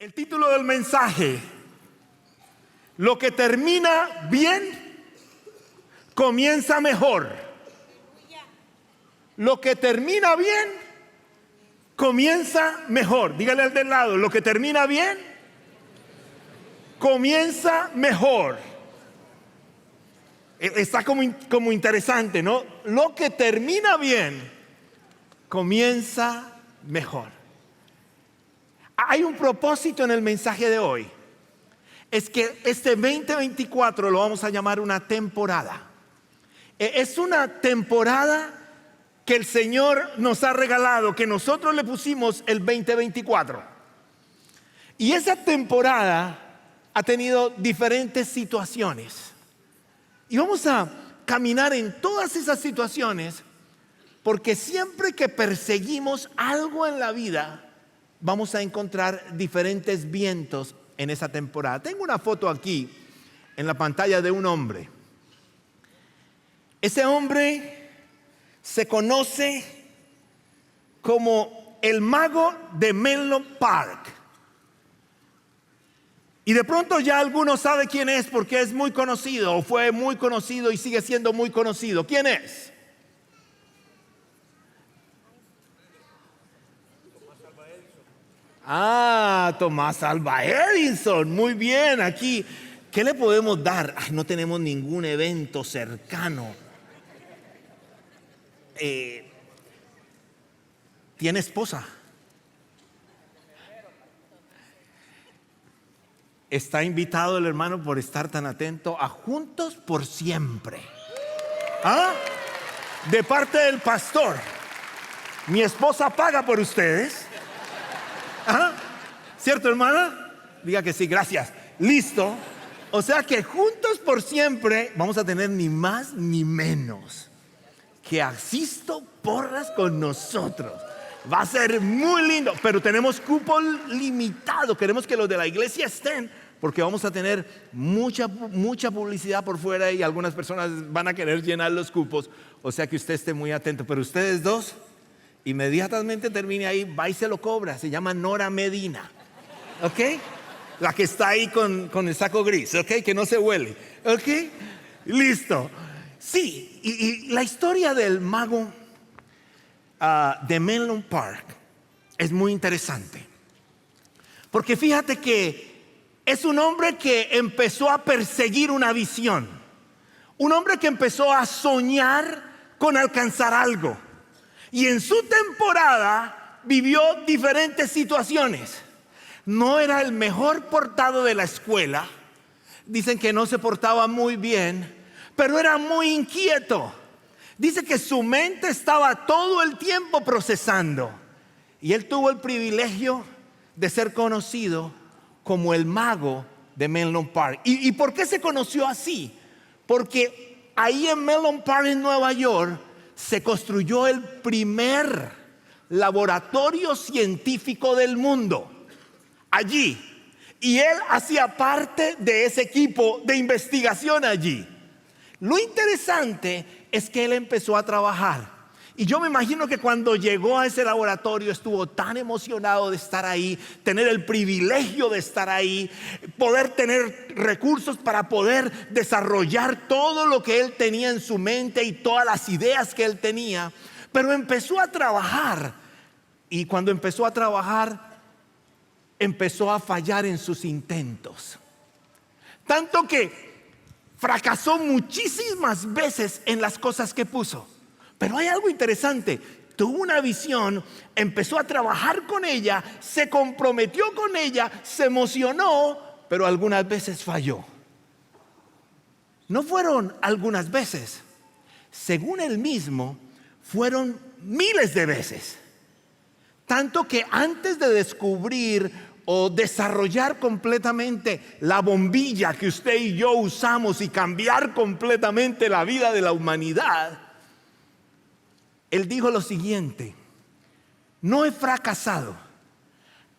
El título del mensaje: lo que termina bien, comienza mejor. Lo que termina bien, comienza mejor. Dígale al del lado: lo que termina bien, comienza mejor. Está como interesante, ¿no? Lo que termina bien, comienza mejor. Hay un propósito en el mensaje de hoy. Es que este 2024 lo vamos a llamar una temporada. Es una temporada que el Señor nos ha regalado, que nosotros le pusimos el 2024. Y esa temporada ha tenido diferentes situaciones. Y vamos a caminar en todas esas situaciones, porque siempre que perseguimos algo en la vida, vamos a encontrar diferentes vientos en esa temporada. Tengo una foto aquí en la pantalla de un hombre. Ese hombre se conoce como el mago de Menlo Park. Y de pronto ya algunos saben quién es, porque es muy conocido, o fue muy conocido y sigue siendo muy conocido. ¿Quién es? Tomás Alva Edison. Muy bien, aquí. ¿Qué le podemos dar? No tenemos ningún evento cercano. ¿Tiene esposa? Está invitado el hermano por estar tan atento a Juntos por Siempre. De parte del pastor. Mi esposa paga por ustedes. ¿Cierto, hermana? Diga que sí, gracias. Listo. O sea que Juntos por Siempre vamos a tener ni más ni menos que a Sisto Porras con nosotros. Va a ser muy lindo, pero tenemos cupo limitado. Queremos que los de la iglesia estén, porque vamos a tener mucha publicidad por fuera y algunas personas van a querer llenar los cupos. O sea que usted esté muy atento. Pero ustedes dos, inmediatamente termine ahí, va y se lo cobra. Se llama Nora Medina, ¿ok? La que está ahí con el saco gris, ¿ok? Que no se huele, ¿ok? Listo. Sí, y la historia del mago de Menlo Park es muy interesante. Porque fíjate que es un hombre que empezó a perseguir una visión. Un hombre que empezó a soñar con alcanzar algo. Y en su temporada vivió diferentes situaciones. No era el mejor portado de la escuela. Dicen que no se portaba muy bien, pero era muy inquieto. Dice que su mente estaba todo el tiempo procesando. Y él tuvo el privilegio de ser conocido como el mago de Menlo Park. ¿Y por qué se conoció así? Porque ahí en Menlo Park, en Nueva York, se construyó el primer laboratorio científico del mundo. Allí. Y él hacía parte de ese equipo de investigación allí. Lo interesante es que él empezó a trabajar. Y yo me imagino que cuando llegó a ese laboratorio estuvo tan emocionado de estar ahí, tener el privilegio de estar ahí, poder tener recursos para poder desarrollar todo lo que él tenía en su mente y todas las ideas que él tenía. Pero empezó a trabajar. Y cuando empezó a trabajar, empezó a fallar en sus intentos. Tanto que fracasó muchísimas veces en las cosas que puso. Pero hay algo interesante. Tuvo una visión, empezó a trabajar con ella, se comprometió con ella, se emocionó, pero algunas veces falló. No fueron algunas veces. Según él mismo, fueron miles de veces. Tanto que antes de descubrir o desarrollar completamente la bombilla que usted y yo usamos y cambiar completamente la vida de la humanidad, él dijo lo siguiente: no he fracasado,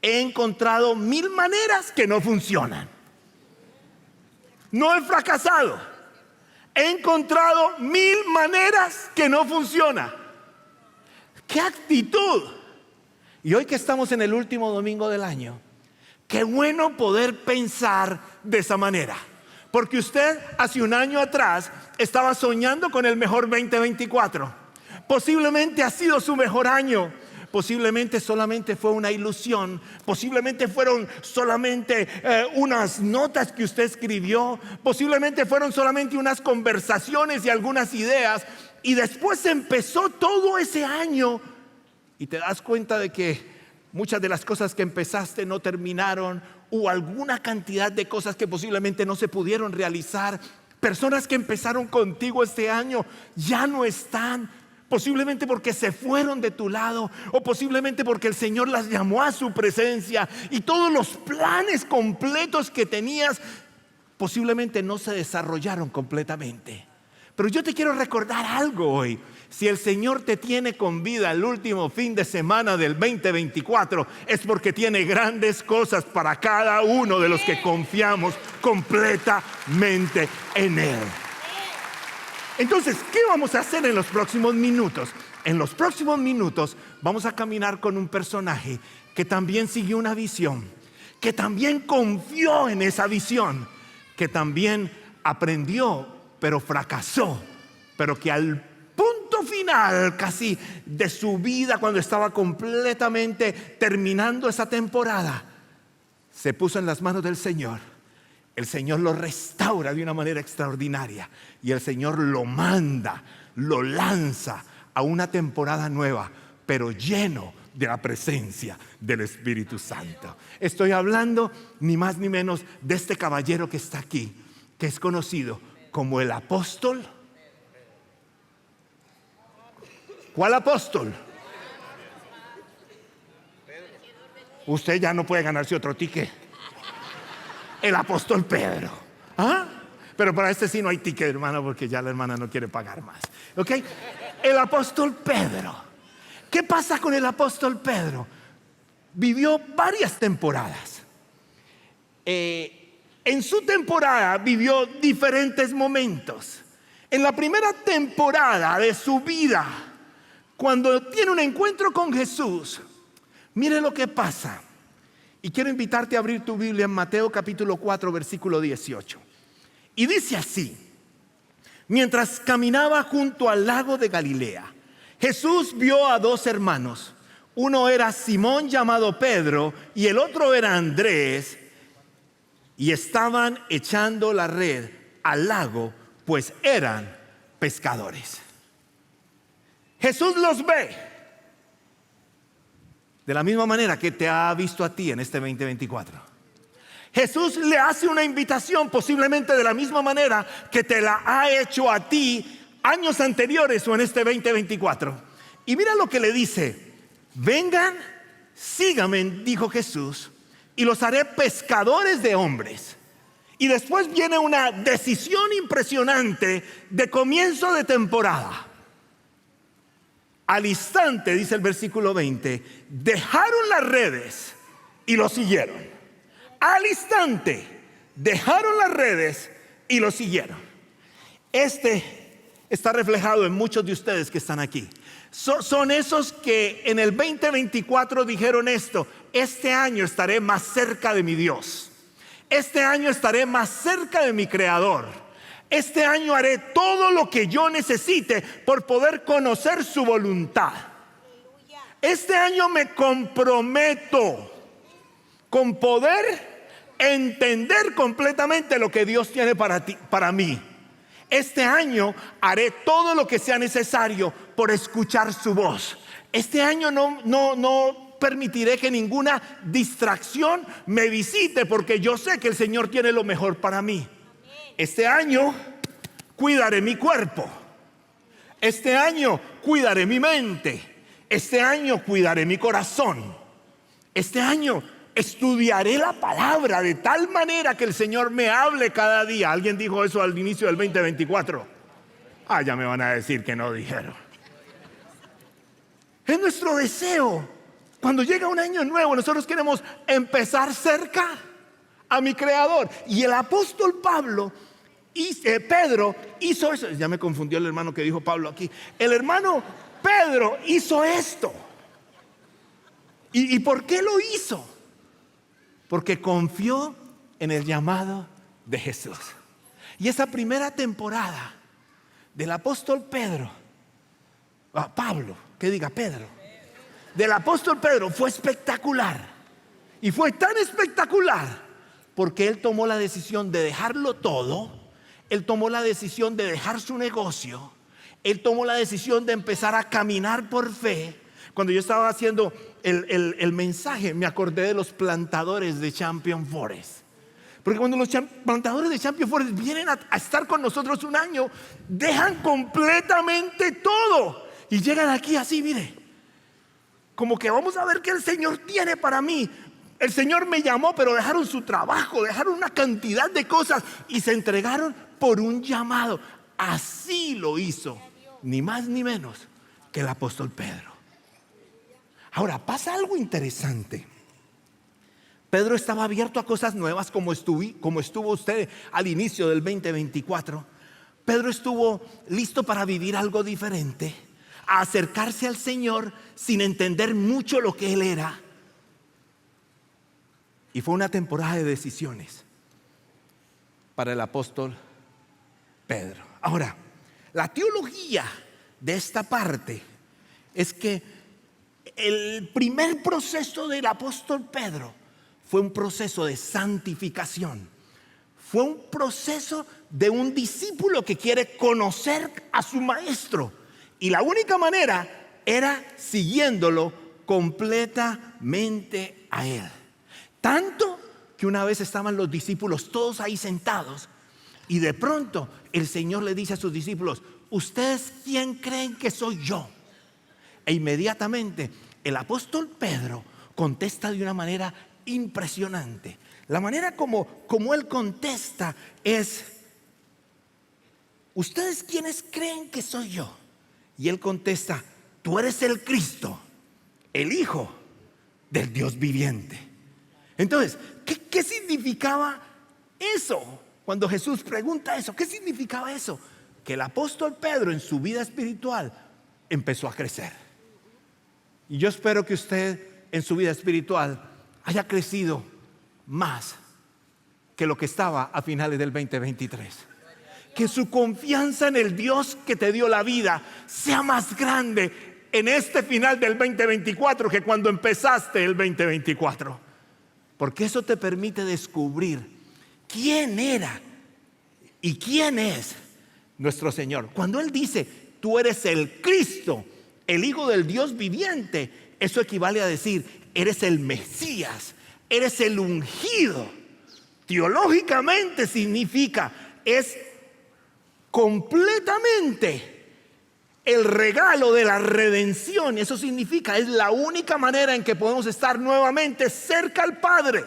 he encontrado 1000 maneras que no funcionan. No he fracasado, he encontrado 1000 maneras que no funcionan. ¡Qué actitud! Y hoy que estamos en el último domingo del año, Qué bueno poder pensar de esa manera. Porque usted hace un año atrás estaba soñando con el mejor 2024. Posiblemente ha sido su mejor año. Posiblemente solamente fue una ilusión. Posiblemente fueron solamente unas notas que usted escribió. Posiblemente fueron solamente unas conversaciones y algunas ideas. Y después empezó todo ese año y te das cuenta de que muchas de las cosas que empezaste no terminaron, o alguna cantidad de cosas que posiblemente no se pudieron realizar. Personas que empezaron contigo este año ya no están, posiblemente porque se fueron de tu lado, o posiblemente porque el Señor las llamó a su presencia, y todos los planes completos que tenías posiblemente no se desarrollaron completamente. Pero yo te quiero recordar algo hoy. Si el Señor te tiene con vida el último fin de semana del 2024, es porque tiene grandes cosas para cada uno de los que confiamos completamente en Él. Entonces, ¿qué vamos a hacer en los próximos minutos? En los próximos minutos vamos a caminar con un personaje que también siguió una visión, que también confió en esa visión, que también aprendió, pero fracasó, pero que al punto final casi de su vida, cuando estaba completamente terminando esa temporada, se puso en las manos del Señor. El Señor lo restaura de una manera extraordinaria y el Señor lo manda, lo lanza a una temporada nueva, pero lleno de la presencia del Espíritu Santo. Estoy hablando ni más ni menos de este caballero que está aquí, que es conocido como el apóstol. ¿Cuál apóstol? Usted ya no puede ganarse otro ticket. El apóstol Pedro. ¿Ah? Pero para este sí no hay ticket, hermano, porque ya la hermana no quiere pagar más. ¿Ok? El apóstol Pedro. ¿Qué pasa con el apóstol Pedro? Vivió varias temporadas. En su temporada vivió diferentes momentos. En la primera temporada de su vida, cuando tiene un encuentro con Jesús, mire lo que pasa. Y quiero invitarte a abrir tu Biblia en Mateo capítulo 4, versículo 18. Y dice así: mientras caminaba junto al lago de Galilea, Jesús vio a dos hermanos. Uno era Simón, llamado Pedro, y el otro era Andrés. Y estaban echando la red al lago, pues eran pescadores. Jesús los ve de la misma manera que te ha visto a ti en este 2024. Jesús le hace una invitación posiblemente de la misma manera que te la ha hecho a ti años anteriores o en este 2024. Y mira lo que le dice: vengan, síganme, dijo Jesús, y los haré pescadores de hombres. Y después viene una decisión impresionante de comienzo de temporada. Al instante, dice el versículo 20, dejaron las redes y lo siguieron. Al instante, dejaron las redes y lo siguieron. Este está reflejado en muchos de ustedes que están aquí. Son esos que en el 2024 dijeron esto: este año estaré más cerca de mi Dios. Este año estaré más cerca de mi Creador. Este año haré todo lo que yo necesite por poder conocer su voluntad. Este año me comprometo con poder entender completamente lo que Dios tiene para mí. Este año haré todo lo que sea necesario por escuchar su voz. Este año no permitiré que ninguna distracción me visite, porque yo sé que el Señor tiene lo mejor para mí. Este año cuidaré mi cuerpo. Este año cuidaré mi mente. Este año cuidaré mi corazón. Este año estudiaré la palabra de tal manera que el Señor me hable cada día. ¿Alguien dijo eso al inicio del 2024? Ya me van a decir que no dijeron. Es nuestro deseo. Cuando llega un año nuevo, nosotros queremos empezar cerca a mi Creador. Y el apóstol Pedro hizo eso. Ya me confundió el hermano que dijo Pablo aquí. El hermano Pedro hizo esto. ¿Y por qué lo hizo? porque confió en el llamado de Jesús. Y esa primera temporada del apóstol Pedro, del apóstol Pedro fue espectacular. Y fue tan espectacular porque él tomó la decisión de dejarlo todo. Él tomó la decisión de dejar su negocio. Él tomó la decisión de empezar a caminar por fe. Cuando yo estaba haciendo el mensaje, me acordé de los plantadores de Champion Forest. Porque cuando los plantadores de Champion Forest vienen a estar con nosotros un año, dejan completamente todo y llegan aquí así, mire, como que vamos a ver qué el Señor tiene para mí. El Señor me llamó, pero dejaron su trabajo, dejaron una cantidad de cosas y se entregaron por un llamado. Así lo hizo, ni más ni menos que el apóstol Pedro. Ahora, pasa algo interesante. Pedro estaba abierto a cosas nuevas, como estuvo usted al inicio del 2024. Pedro estuvo listo para vivir algo diferente, a acercarse al Señor sin entender mucho lo que Él era. Y fue una temporada de decisiones para el apóstol Pedro. Ahora, la teología de esta parte es que el primer proceso del apóstol Pedro fue un proceso de santificación. Fue un proceso de un discípulo que quiere conocer a su maestro. Y la única manera era siguiéndolo completamente a él. Tanto que una vez estaban los discípulos todos ahí sentados y de pronto el Señor le dice a sus discípulos: ¿ustedes quién creen que soy yo? E inmediatamente el apóstol Pedro contesta de una manera impresionante. La manera como él contesta es: ¿ustedes quiénes creen que soy yo? Y él contesta: tú eres el Cristo, el Hijo del Dios viviente. Entonces, ¿qué significaba eso? Cuando Jesús pregunta eso, ¿qué significaba eso? Que el apóstol Pedro en su vida espiritual empezó a crecer. Y yo espero que usted en su vida espiritual haya crecido más que lo que estaba a finales del 2023. Que su confianza en el Dios que te dio la vida sea más grande en este final del 2024 que cuando empezaste el 2024. Porque eso te permite descubrir quién era y quién es nuestro Señor. Cuando Él dice: tú eres el Cristo, el Hijo del Dios viviente, eso equivale a decir: eres el Mesías, eres el ungido. Teológicamente significa, es completamente el regalo de la redención. Eso significa, es la única manera en que podemos estar nuevamente cerca al Padre.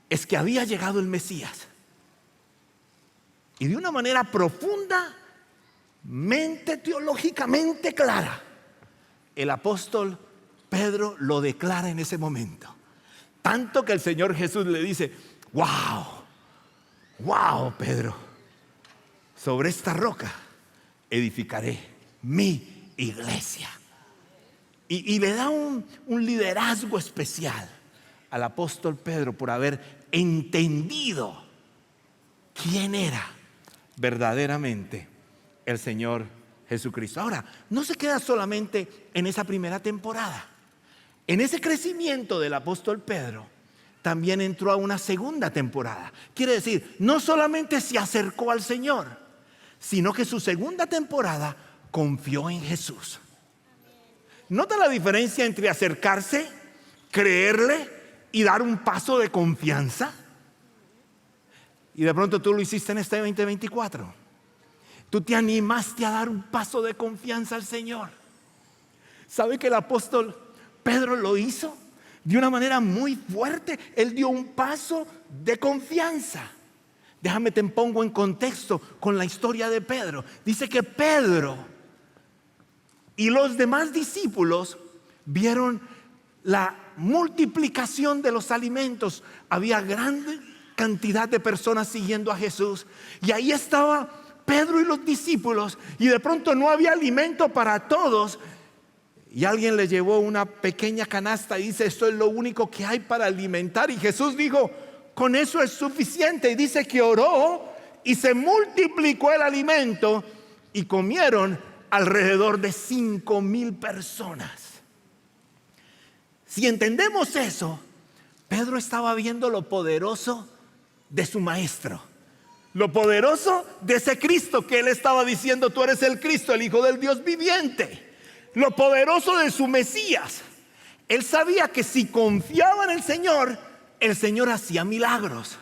Es que había llegado el Mesías. Y de una manera profundamente teológicamente clara, el apóstol Pedro lo declara en ese momento. Tanto que el Señor Jesús le dice: wow, Pedro, sobre esta roca edificaré mi iglesia. Y le da un liderazgo especial al apóstol Pedro por haber entendido quién era verdaderamente el Señor Jesucristo. Ahora, no se queda solamente en esa primera temporada. En ese crecimiento del apóstol Pedro también entró a una segunda temporada. Quiere decir, no solamente se acercó al Señor, sino que su segunda temporada confió en Jesús. ¿Nota la diferencia entre acercarse, creerle y dar un paso de confianza? Y de pronto tú lo hiciste en este 2024. Tú te animaste a dar un paso de confianza al Señor. ¿Sabe que el apóstol Pedro lo hizo de una manera muy fuerte? Él dio un paso de confianza. Déjame te pongo en contexto con la historia de Pedro. Dice que Pedro y los demás discípulos vieron la multiplicación de los alimentos. Había grande cantidad de personas siguiendo a Jesús. Y ahí estaba Pedro y los discípulos. Y de pronto no había alimento para todos. Y alguien le llevó una pequeña canasta y dice: esto es lo único que hay para alimentar. Y Jesús dijo: con eso es suficiente. Y dice que oró y se multiplicó el alimento y comieron alrededor de 5,000 personas. Si entendemos eso, Pedro estaba viendo lo poderoso de su maestro, lo poderoso de ese Cristo que él estaba diciendo: tú eres el Cristo, el Hijo del Dios viviente. Lo poderoso de su Mesías. Él sabía que si confiaba en el Señor hacía milagros.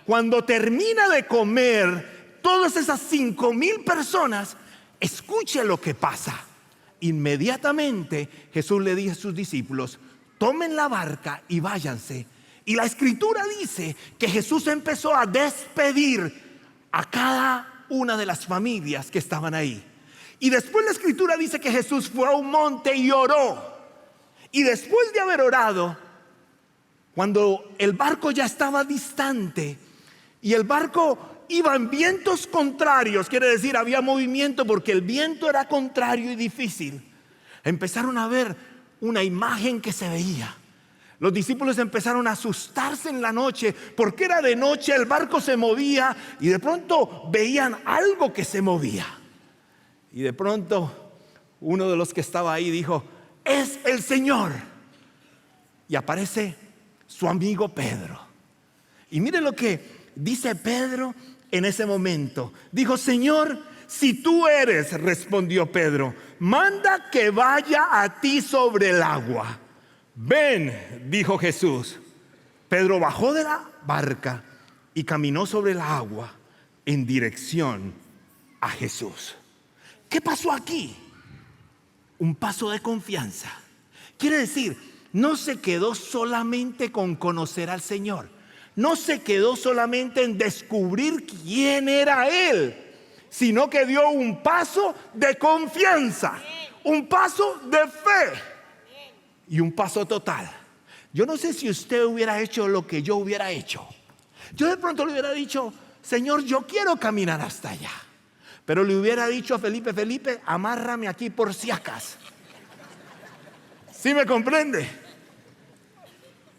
Cuando termina de comer todas esas 5,000 personas, escuche lo que pasa. Inmediatamente Jesús le dice a sus discípulos: tomen la barca y váyanse. Y la escritura dice que Jesús empezó a despedir a cada una de las familias que estaban ahí. Y después la escritura dice que Jesús fue a un monte y oró. Y después de haber orado, cuando el barco ya estaba distante y el barco iba en vientos contrarios, quiere decir había movimiento porque el viento era contrario y difícil, empezaron a ver una imagen que se veía. Los discípulos empezaron a asustarse en la noche porque era de noche, el barco se movía y de pronto veían algo que se movía. Y de pronto uno de los que estaba ahí dijo: es el Señor. Y aparece su amigo Pedro. Y mire lo que dice Pedro en ese momento. Dijo: Señor, si tú eres, respondió Pedro, manda que vaya a ti sobre el agua. Ven, dijo Jesús. Pedro bajó de la barca y caminó sobre el agua en dirección a Jesús. ¿Qué pasó aquí? Un paso de confianza. Quiere decir, no se quedó solamente con conocer al Señor. No se quedó solamente en descubrir quién era Él, sino que dio un paso de confianza, un paso de fe y un paso total. Yo no sé si usted hubiera hecho lo que yo hubiera hecho. Yo de pronto le hubiera dicho: Señor, yo quiero caminar hasta allá. Pero le hubiera dicho a Felipe: Felipe, amárrame aquí por si acaso. ¿Sí me comprende?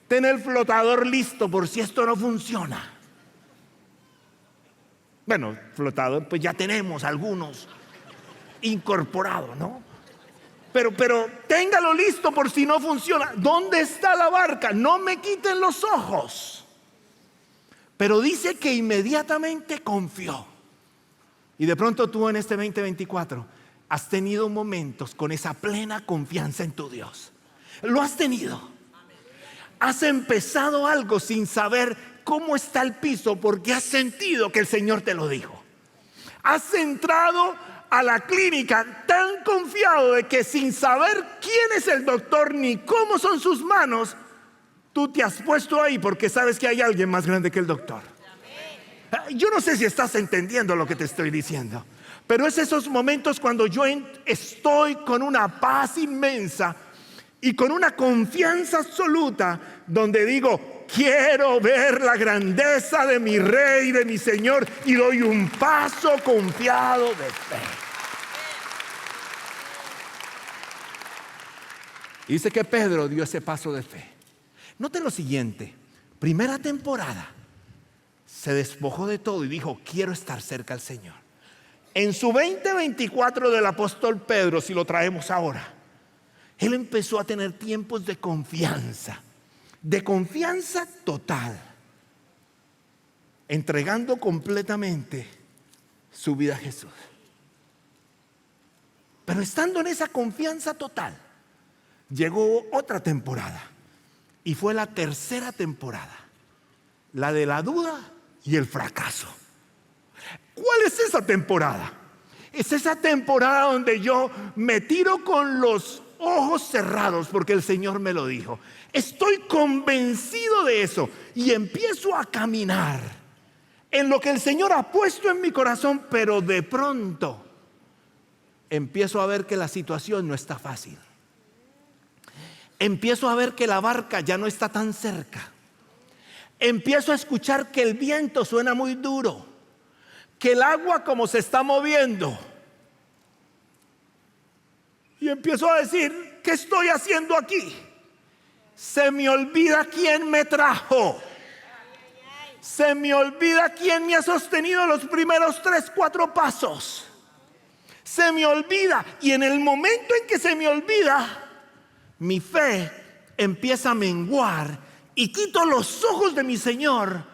Ten el flotador listo por si esto no funciona. Bueno, flotador pues ya tenemos algunos incorporados, ¿no? Pero téngalo listo por si no funciona. ¿Dónde está la barca? No me quiten los ojos. Pero dice que inmediatamente confió. Y de pronto tú en este 2024 has tenido momentos con esa plena confianza en tu Dios. Lo has tenido. Has empezado algo sin saber cómo está el piso porque has sentido que el Señor te lo dijo. Has entrado a la clínica tan confiado de que sin saber quién es el doctor ni cómo son sus manos, tú te has puesto ahí porque sabes que hay alguien más grande que el doctor. Yo no sé si estás entendiendo lo que te estoy diciendo, pero es esos momentos cuando yo estoy con una paz inmensa y con una confianza absoluta, donde digo: quiero ver la grandeza de mi Rey, de mi Señor, y doy un paso confiado de fe. Dice que Pedro dio ese paso de fe. Note lo siguiente: primera temporada, se despojó de todo y dijo: quiero estar cerca al Señor. En su 2024 del apóstol Pedro, si lo traemos ahora, él empezó a tener tiempos de confianza total, entregando completamente su vida a Jesús. Pero estando en esa confianza total, llegó otra temporada, y fue la tercera temporada, la de la duda y el fracaso. ¿Cuál es esa temporada? Es esa temporada donde yo me tiro con los ojos cerrados porque el Señor me lo dijo. Estoy convencido de eso y empiezo a caminar en lo que el Señor ha puesto en mi corazón, pero de pronto empiezo a ver que la situación no está fácil. Empiezo a ver que la barca ya no está tan cerca. Empiezo a escuchar que el viento suena muy duro, que el agua como se está moviendo. Y empiezo a decir: ¿qué estoy haciendo aquí? Se me olvida quién me trajo. Se me olvida quién me ha sostenido los primeros 3, 4 pasos. Se me olvida, y en el momento en que se me olvida, mi fe empieza a menguar y quito los ojos de mi Señor.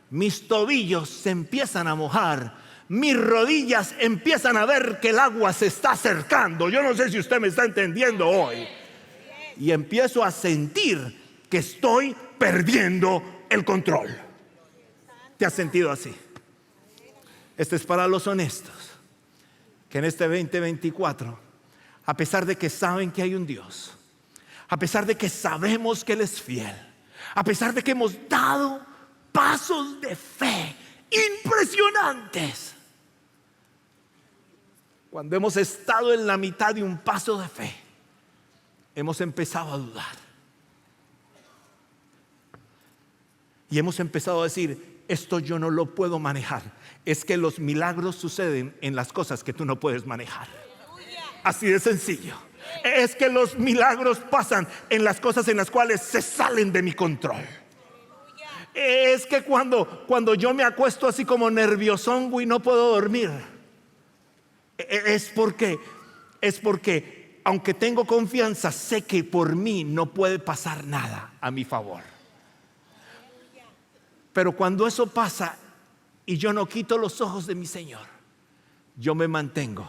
Mis tobillos se empiezan a mojar, mis rodillas empiezan a ver que el agua se está acercando. Yo no sé si usted me está entendiendo hoy. Y empiezo a sentir que estoy perdiendo el control. ¿Te has sentido así? Este es para los honestos, que en este 2024, a pesar de que saben que hay un Dios, a pesar de que sabemos que Él es fiel, a pesar de que hemos dado pasos de fe impresionantes, cuando hemos estado en la mitad de un paso de fe, hemos empezado a dudar. Y hemos empezado a decir, esto yo no lo puedo manejar. Es que los milagros suceden en las cosas que tú no puedes manejar. Así de sencillo. Es que los milagros pasan en las cosas en las cuales se salen de mi control. Es que cuando yo me acuesto así como nerviosongo y no puedo dormir, es porque aunque tengo confianza, sé que por mí no puede pasar nada a mi favor. Pero cuando eso pasa y yo no quito los ojos de mi Señor, yo me mantengo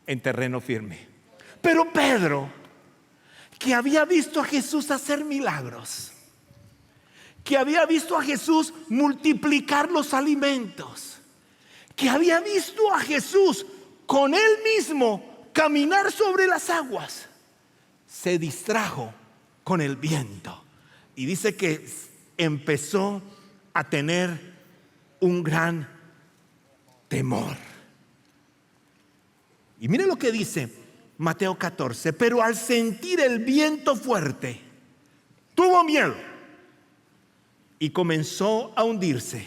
en terreno firme. Pero Pedro, que había visto a Jesús hacer milagros, que había visto a Jesús multiplicar los alimentos, que había visto a Jesús con Él mismo caminar sobre las aguas, se distrajo con el viento y dice que empezó a tener un gran temor. Y mire lo que dice Mateo 14: pero al sentir el viento fuerte, tuvo miedo y comenzó a hundirse.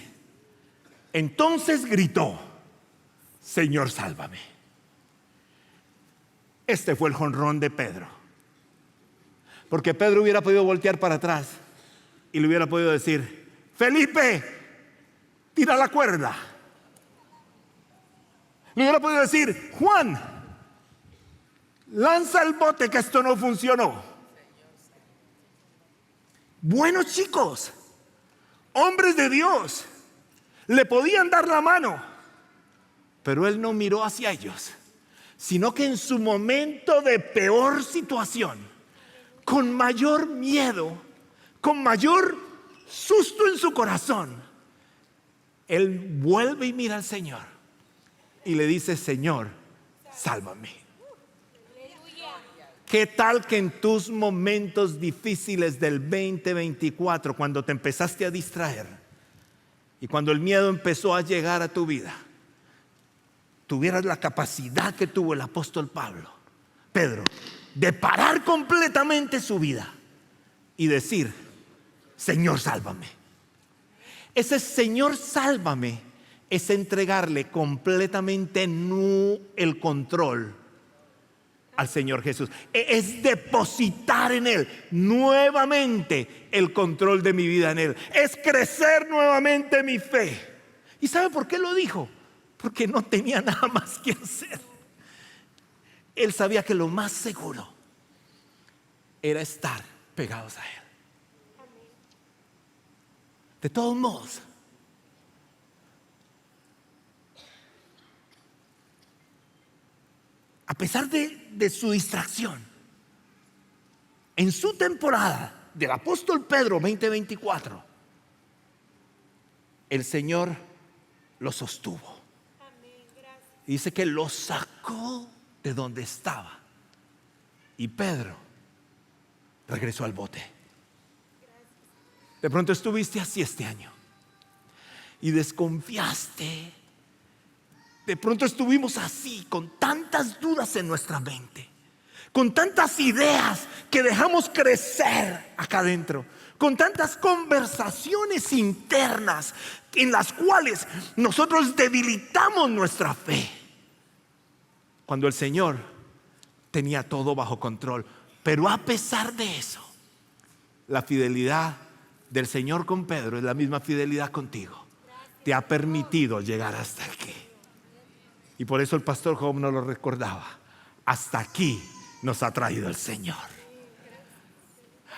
Entonces gritó: Señor, sálvame. Este fue el jonrón de Pedro, porque Pedro hubiera podido voltear para atrás y le hubiera podido decir: Felipe, tira la cuerda. Le hubiera podido decir: Juan, lanza el bote, que esto no funcionó. Buenos chicos, hombres de Dios, le podían dar la mano, pero él no miró hacia ellos, sino que en su momento de peor situación, con mayor miedo, con mayor susto en su corazón, él vuelve y mira al Señor y le dice: Señor, sálvame. ¿Qué tal que en tus momentos difíciles del 2024, cuando te empezaste a distraer y cuando el miedo empezó a llegar a tu vida, tuvieras la capacidad que tuvo el apóstol Pedro, de parar completamente su vida y decir: Señor, sálvame? Ese Señor, sálvame es entregarle completamente el control al Señor Jesús. Es depositar en Él nuevamente el control de mi vida en Él. Es crecer nuevamente mi fe. ¿Y sabe por qué lo dijo? Porque no tenía nada más que hacer. Él sabía que lo más seguro era estar pegados a Él. De todos modos, a pesar de su distracción, en su temporada del apóstol Pedro 2024, el Señor lo sostuvo. Y dice que lo sacó de donde estaba, y Pedro regresó al bote. De pronto estuviste así este año y desconfiaste. De pronto estuvimos así, con tantas dudas en nuestra mente, con tantas ideas que dejamos crecer acá adentro, con tantas conversaciones internas en las cuales nosotros debilitamos nuestra fe, cuando el Señor tenía todo bajo control. Pero a pesar de eso, la fidelidad del Señor con Pedro es la misma fidelidad contigo. Te ha permitido llegar hasta aquí. Y por eso el pastor Job nos lo recordaba. Hasta aquí nos ha traído el Señor.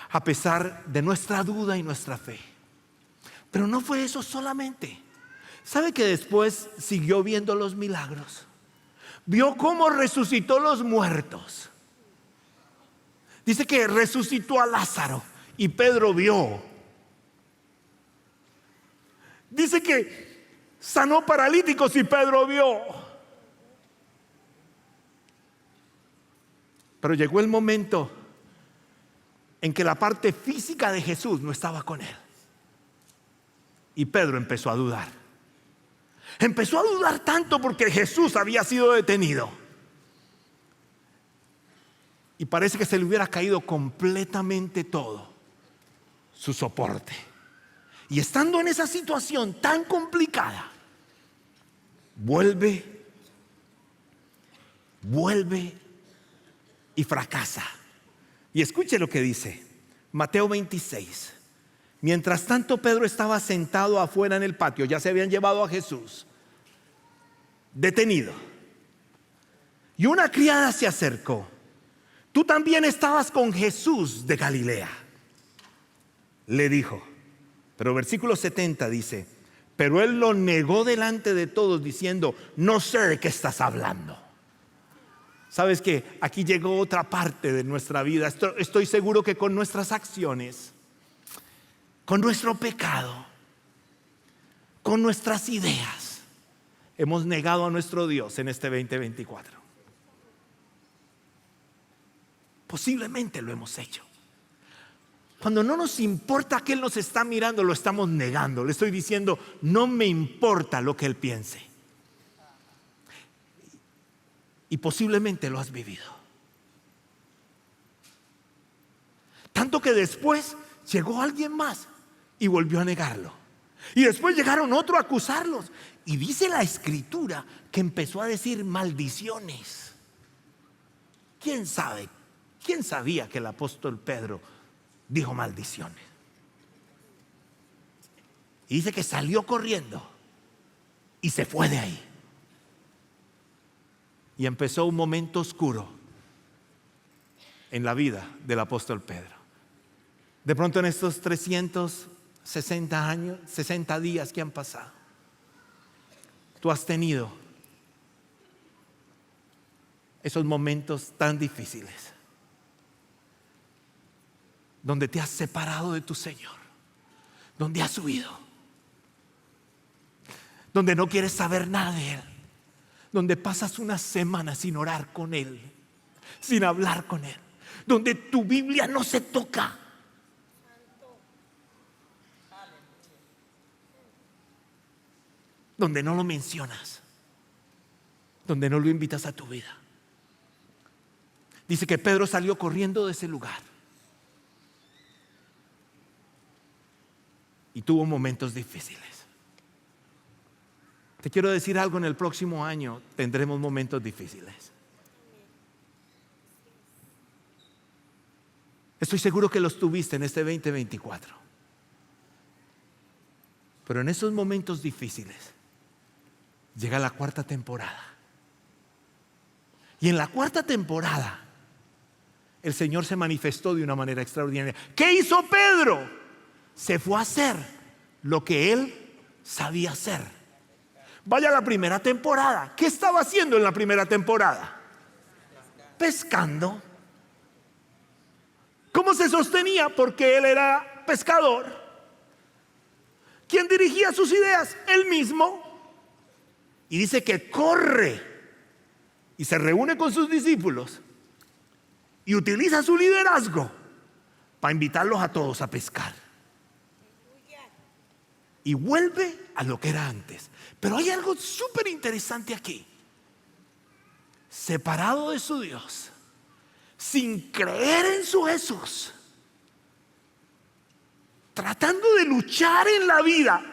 A pesar de nuestra duda y nuestra fe. Pero no fue eso solamente. ¿Sabe que después siguió viendo los milagros? Vio cómo resucitó los muertos. Dice que resucitó a Lázaro y Pedro vio. Dice que sanó paralíticos y Pedro vio. Pero llegó el momento en que la parte física de Jesús no estaba con él. Y Pedro empezó a dudar. Empezó a dudar tanto porque Jesús había sido detenido. Y parece que se le hubiera caído completamente todo su soporte. Y estando en esa situación tan complicada, vuelve y fracasa. Y escuche lo que dice Mateo 26. Mientras tanto Pedro estaba sentado afuera en el patio. Ya se habían llevado a Jesús detenido. Y una criada se acercó. Tú también estabas con Jesús de Galilea, le dijo. Pero versículo 70 dice: pero él lo negó delante de todos diciendo: no sé de qué estás hablando. Sabes que aquí llegó otra parte de nuestra vida. Estoy seguro que con nuestras acciones, con nuestro pecado, con nuestras ideas, hemos negado a nuestro Dios en este 2024. Posiblemente lo hemos hecho. Cuando no nos importa que Él nos está mirando, lo estamos negando. Le estoy diciendo: no me importa lo que Él piense. Y posiblemente lo has vivido. Tanto que después llegó alguien más y volvió a negarlo. Y después llegaron otros a acusarlos. Y dice la Escritura que empezó a decir maldiciones. ¿Quién sabe? ¿Quién sabía que el apóstol Pedro dijo maldiciones? Y dice que salió corriendo y se fue de ahí. Y empezó un momento oscuro en la vida del apóstol Pedro. De pronto, en estos 360 años, 60 días que han pasado, tú has tenido esos momentos tan difíciles, donde te has separado de tu Señor, donde has huido, donde no quieres saber nada de Él, donde pasas una semana sin orar con Él, sin hablar con Él, donde tu Biblia no se toca. Donde no lo mencionas, donde no lo invitas a tu vida. Dice que Pedro salió corriendo de ese lugar y tuvo momentos difíciles. Te quiero decir algo: en el próximo año tendremos momentos difíciles. Estoy seguro que los tuviste en este 2024. Pero en esos momentos difíciles llega la cuarta temporada. Y en la cuarta temporada el Señor se manifestó de una manera extraordinaria. ¿Qué hizo Pedro? Se fue a hacer lo que él sabía hacer. Vaya a la primera temporada. ¿Qué estaba haciendo en la primera temporada? Pescando. ¿Cómo se sostenía? Porque él era pescador. ¿Quién dirigía sus ideas? Él mismo. Y dice que corre y se reúne con sus discípulos y utiliza su liderazgo para invitarlos a todos a pescar. Y vuelve a lo que era antes. Pero hay algo súper interesante aquí. Separado de su Dios, sin creer en su Jesús, tratando de luchar en la vida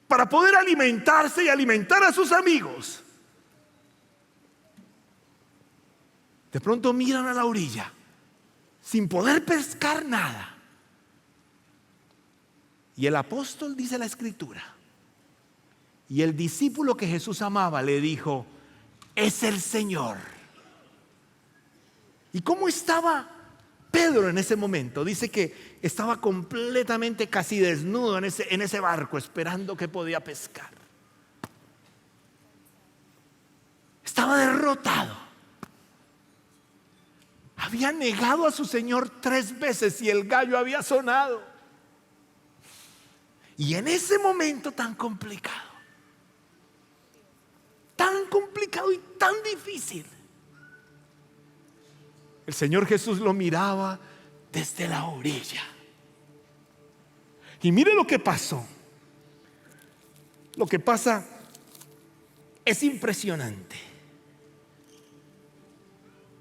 para poder alimentarse y alimentar a sus amigos. De pronto miran a la orilla sin poder pescar nada. Y el apóstol, dice la escritura, y el discípulo que Jesús amaba le dijo: es el Señor. ¿Y cómo estaba Pedro en ese momento? Dice que estaba completamente casi desnudo en ese barco, esperando que podía pescar. Estaba derrotado. Había negado a su Señor 3 veces y el gallo había sonado. Y en ese momento tan complicado y tan difícil, el Señor Jesús lo miraba desde la orilla. Y mire lo que pasó. Lo que pasa es impresionante.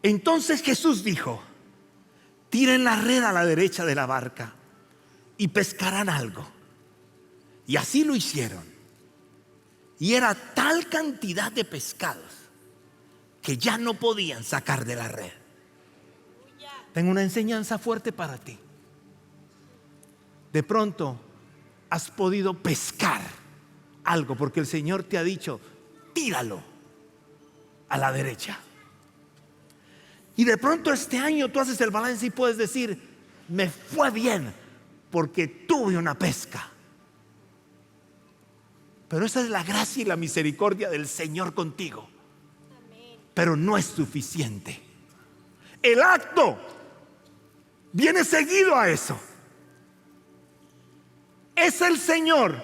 Entonces Jesús dijo: tiren la red a la derecha de la barca y pescarán algo. Y así lo hicieron. Y era tal cantidad de pescados que ya no podían sacar de la red. Tengo una enseñanza fuerte para ti. De pronto has podido pescar algo porque el Señor te ha dicho: tíralo a la derecha. Y de pronto este año tú haces el balance y puedes decir: me fue bien porque tuve una pesca. Pero esa es la gracia y la misericordia del Señor contigo. Pero no es suficiente. El acto viene seguido a eso. Es el Señor,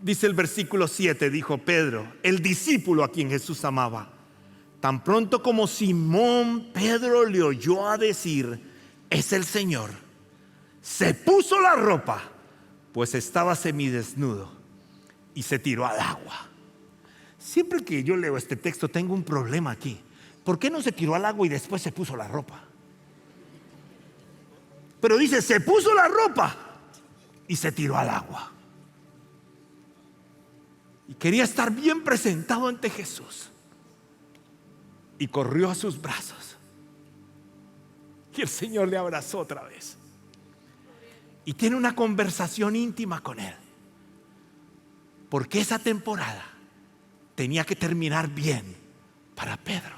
dice el versículo 7, dijo Pedro, el discípulo a quien Jesús amaba. Tan pronto como Simón Pedro le oyó a decir: es el Señor, se puso la ropa, pues estaba semidesnudo, y se tiró al agua. Siempre que yo leo este texto tengo un problema aquí. ¿Por qué no se tiró al agua y después se puso la ropa? Pero dice: se puso la ropa y se tiró al agua. Y quería estar bien presentado ante Jesús. Y corrió a sus brazos. Y el Señor le abrazó otra vez. Y tiene una conversación íntima con él. Porque esa temporada tenía que terminar bien para Pedro.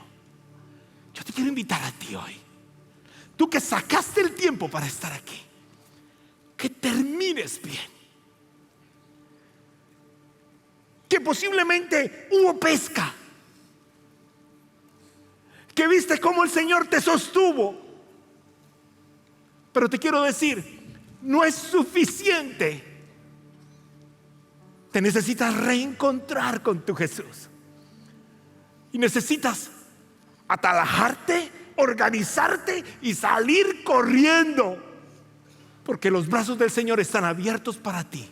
Yo te quiero invitar a ti hoy, tú que sacaste el tiempo para estar aquí, que termines bien. Que posiblemente hubo pesca, que viste cómo el Señor te sostuvo. Pero te quiero decir, no es suficiente. Te necesitas reencontrar con tu Jesús. Y necesitas atalajarte, organizarte y salir corriendo. Porque los brazos del Señor están abiertos para ti.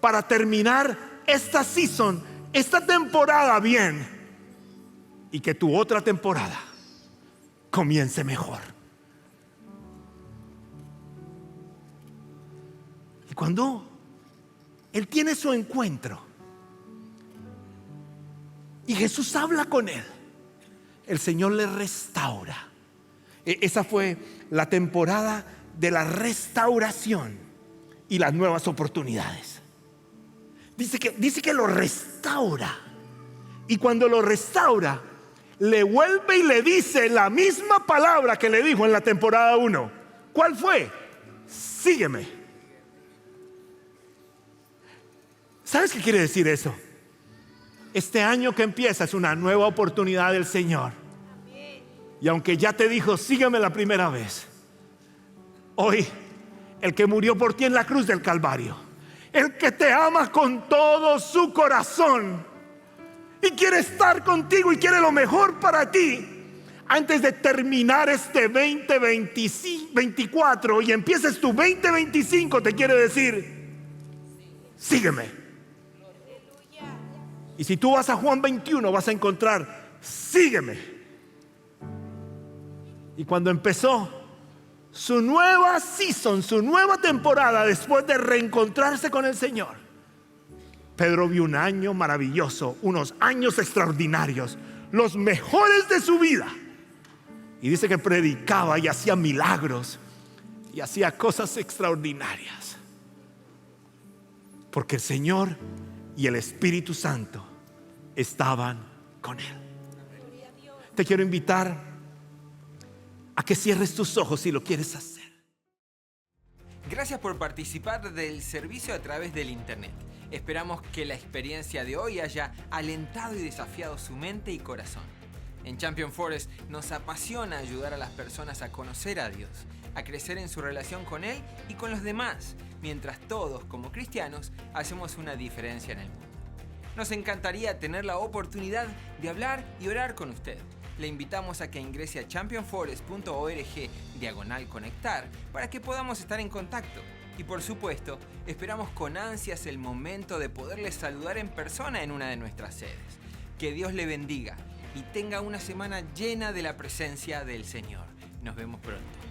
Para terminar esta season, esta temporada bien. Y que tu otra temporada comience mejor. Y cuando Él tiene su encuentro y Jesús habla con él, el Señor le restaura. Esa fue la temporada de la restauración y las nuevas oportunidades. Dice que lo restaura. Y cuando lo restaura, le vuelve y le dice la misma palabra que le dijo en la temporada 1. ¿Cuál fue? Sígueme. ¿Sabes qué quiere decir eso? Este año que empieza es una nueva oportunidad del Señor. Y aunque ya te dijo: sígueme la primera vez, hoy el que murió por ti en la cruz del Calvario, el que te ama con todo su corazón y quiere estar contigo y quiere lo mejor para ti, antes de terminar este 2024 y empieces tu 2025, te quiere decir: sígueme. Y si tú vas a Juan 21 vas a encontrar: sígueme. Y cuando empezó su nueva season, su nueva temporada, después de reencontrarse con el Señor, Pedro vio un año maravilloso, unos años extraordinarios, los mejores de su vida. Y dice que predicaba y hacía milagros y hacía cosas extraordinarias. Porque el Señor y el Espíritu Santo estaban con él. Te quiero invitar a que cierres tus ojos si lo quieres hacer. Gracias por participar del servicio a través del internet. Esperamos que la experiencia de hoy haya alentado y desafiado su mente y corazón. En Champion Forest nos apasiona ayudar a las personas a conocer a Dios, a crecer en su relación con Él y con los demás, mientras todos, como cristianos, hacemos una diferencia en el mundo. Nos encantaría tener la oportunidad de hablar y orar con usted. Le invitamos a que ingrese a championforest.org/conectar para que podamos estar en contacto. Y por supuesto, esperamos con ansias el momento de poderle saludar en persona en una de nuestras sedes. Que Dios le bendiga y tenga una semana llena de la presencia del Señor. Nos vemos pronto.